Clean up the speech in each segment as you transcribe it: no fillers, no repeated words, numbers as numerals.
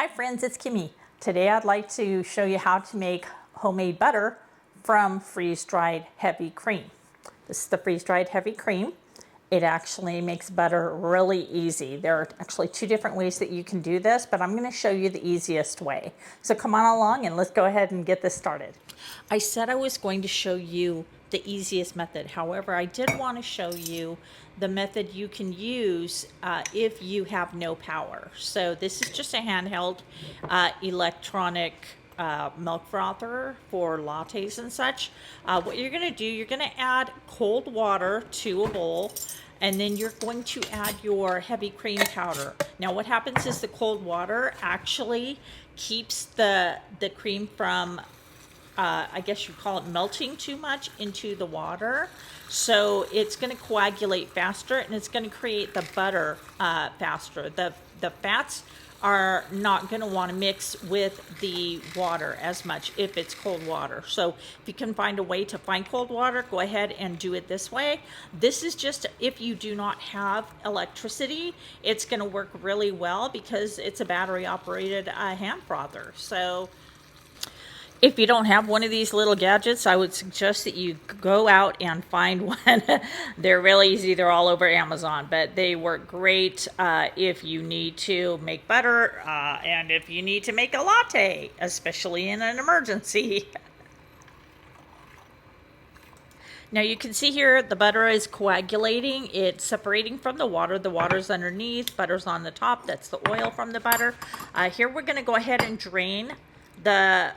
Hi friends, it's Kimmy. Today I'd like to show you how to make homemade butter from freeze-dried heavy cream. This is the freeze-dried heavy cream. It actually makes butter really easy. There are actually two different ways that you can do this, but I'm going to show you the easiest way. So come on along and let's go ahead and get this started. I said I was going to show you the easiest method. However, I did want to show you the method you can use if you have no power. So this is just a handheld electronic milk frother for lattes and such. What you're going to do, you're going to add cold water to a bowl, and then you're going to add your heavy cream powder. Now what happens is the cold water actually keeps the cream from I guess you call it melting too much into the water. So it's going to coagulate faster and it's going to create the butter faster. The fats are not going to want to mix with the water as much if it's cold water. So if you can find a way to find cold water, go ahead and do it this way. This is just if you do not have electricity, it's going to work really well because it's a battery operated hand frother. So if you don't have one of these little gadgets, I would suggest that you go out and find one. They're really easy. They're all over Amazon, but they work great if you need to make butter and if you need to make a latte, especially in an emergency. Now you can see here the butter is coagulating. It's separating from the water. The water's underneath, butter's on the top. That's the oil from the butter. Here we're going to go ahead and drain the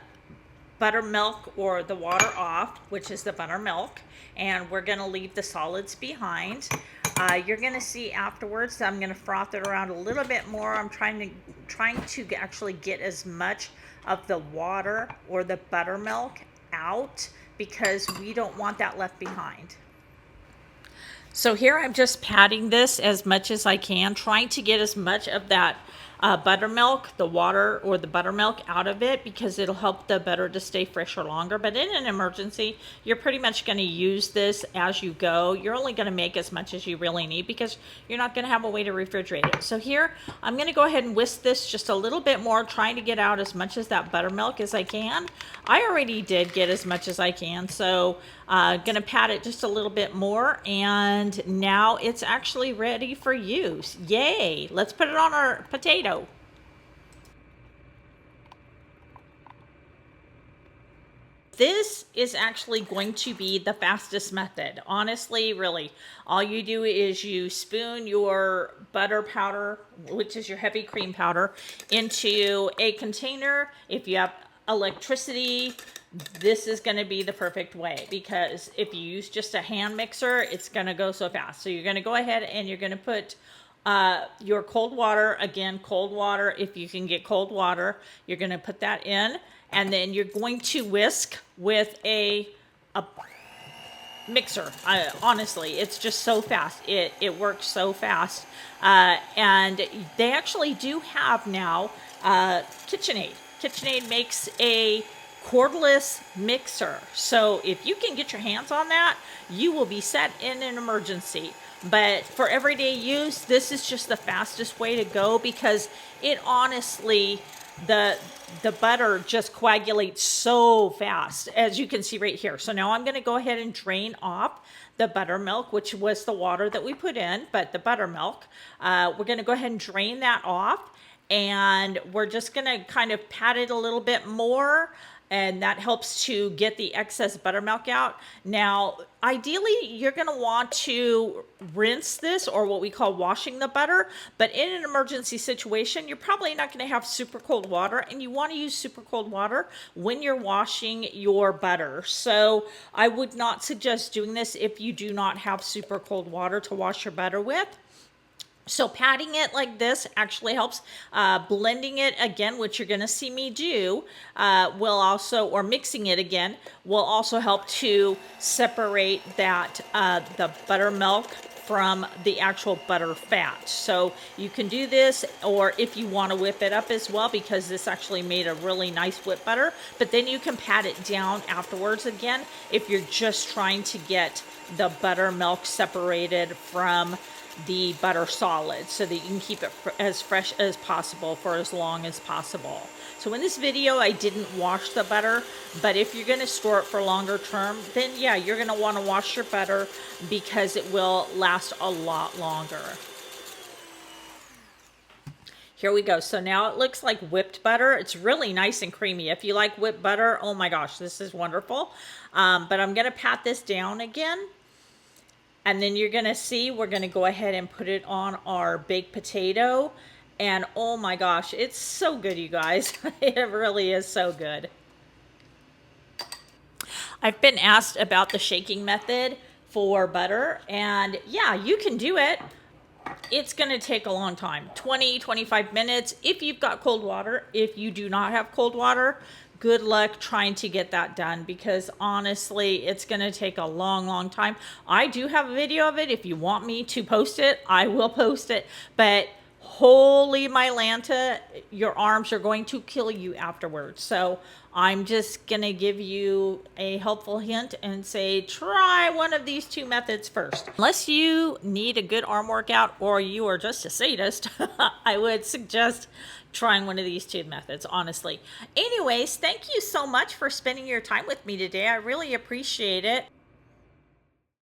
buttermilk or the water off, which is the buttermilk, and we're going to leave the solids behind. You're going to see afterwards I'm going to froth it around a little bit more. I'm trying to actually get as much of the water or the buttermilk out because we don't want that left behind. So here I'm just patting this as much as I can, trying to get as much of that buttermilk, the water or the buttermilk out of it because it'll help the butter to stay fresher longer. But in an emergency, you're pretty much going to use this as you go. You're only going to make as much as you really need because you're not going to have a way to refrigerate it. So here, I'm going to go ahead and whisk this just a little bit more, trying to get out as much as that buttermilk as I can. I already did get as much as I can, so going to pat it just a little bit more, and now it's actually ready for use. Yay! Let's put it on our potato. This is actually going to be the fastest method. Honestly, really, all you do is you spoon your butter powder, which is your heavy cream powder, into a container. If you have electricity, this is going to be the perfect way because if you use just a hand mixer, it's going to go so fast. So you're going to go ahead and you're going to put your cold water, again, cold water, if you can get cold water, you're going to put that in, and then you're going to whisk with a mixer. Honestly, it's just so fast. It works so fast. And they actually do have now KitchenAid. KitchenAid makes a cordless mixer. So if you can get your hands on that, you will be set in an emergency. But for everyday use, this is just the fastest way to go because it honestly, the butter just coagulates so fast, as you can see right here. So now I'm going to go ahead and drain off the buttermilk, which was the water that we put in, but the buttermilk, we're going to go ahead and drain that off. And we're just going to kind of pat it a little bit more, and that helps to get the excess buttermilk out. Now, ideally, you're going to want to rinse this, or what we call washing the butter, but in an emergency situation, you're probably not going to have super cold water, and you want to use super cold water when you're washing your butter. So I would not suggest doing this if you do not have super cold water to wash your butter with. So patting it like this actually helps. Blending it again, which you're going to see me do, will also, or mixing it again, will also help to separate that the buttermilk from the actual butter fat. So you can do this, or if you want to whip it up as well, because this actually made a really nice whipped butter, but then you can pat it down afterwards again if you're just trying to get the buttermilk separated from the butter solid so that you can keep it as fresh as possible for as long as possible. So in this video, I didn't wash the butter, but if you're going to store it for longer term, then yeah, you're going to want to wash your butter because it will last a lot longer. Here we go. So now it looks like whipped butter. It's really nice and creamy. If you like whipped butter, oh my gosh, this is wonderful. But I'm going to pat this down again. And then you're going to see, we're going to go ahead and put it on our baked potato. And oh my gosh, it's so good, you guys. It really is so good. I've been asked about the shaking method for butter. And yeah, you can do it. It's going to take a long time, 20-25 minutes if you've got cold water. If you do not have cold water, good luck trying to get that done, because honestly, it's going to take a long time. I do have a video of it. If you want me to post it, I will post it. But holy my Lanta, your arms are going to kill you afterwards. So I'm just going to give you a helpful hint and say, try one of these two methods first. Unless you need a good arm workout or you are just a sadist, I would suggest trying one of these two methods, honestly. Anyways, thank you so much for spending your time with me today. I really appreciate it.